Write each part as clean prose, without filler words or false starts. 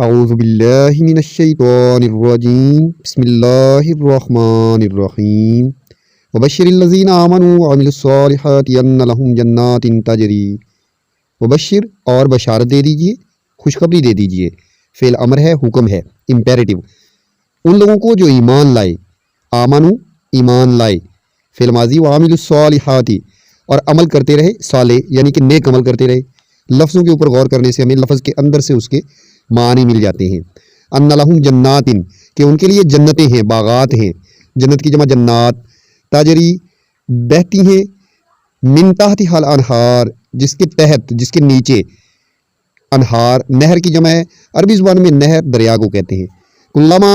اعوذ باللہ من الشیطان الرجیم بسم اللہ الرحمن الرحیم وبشر الذین آمنوا وعملوا الصالحات ان لهم جنات تجری وبشر اور بشارت دے دیجئے، خوشخبری دے دیجئے، فعل امر ہے، حکم ہے، امپیریٹو، ان لوگوں کو جو ایمان لائے، آمنو ایمان لائے، فعل ماضی، وعملوا الصالحات اور عمل کرتے رہے، صالح یعنی کہ نیک عمل کرتے رہے۔ لفظوں کے اوپر غور کرنے سے ہمیں لفظ کے اندر سے اس کے معنی مل جاتے ہیں۔ ان لہم جنات کہ ان کے لیے جنتیں ہیں، باغات ہیں، جنت کی جمع جنات، تاجری بہتی ہیں، من تحتہا الانہار جس کے تحت، جس کے نیچے، انہار نہر کی جمع ہے، عربی زبان میں نہر دریا کو کہتے ہیں۔ کلما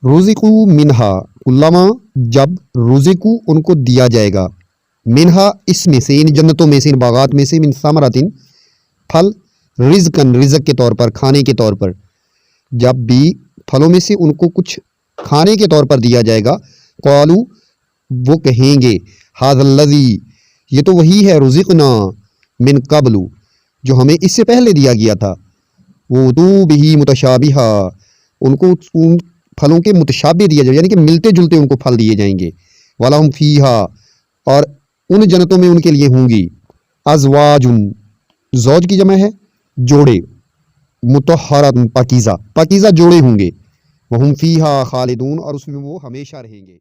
رزقو منہا، کلما جب رزقو ان کو دیا جائے گا، منہا اس میں سے، ان جنتوں میں سے، ان باغات میں سے، من ثمرۃ پھل، رزقن رزق کے طور پر، کھانے کے طور پر، جب بھی پھلوں میں سے ان کو کچھ کھانے کے طور پر دیا جائے گا، قالو وہ کہیں گے، ھذا الذی یہ تو وہی ہے، رزقنا من قبل جو ہمیں اس سے پہلے دیا گیا تھا، وہ تو بھی متشابہا ان کو ان پھلوں کے متشابہ دیا جائے، یعنی کہ ملتے جلتے ان کو پھل دیے جائیں گے، وَلَهُمْ فِيهَا اور ان جنتوں میں ان کے لیے ہوں گی، ازواج زوج کی جمع ہے جوڑے، مطہرۃ پاکیزہ، پاکیزہ جوڑے ہوں گے، وَهُمْ فِيهَا خالدون اور اس میں وہ ہمیشہ رہیں گے۔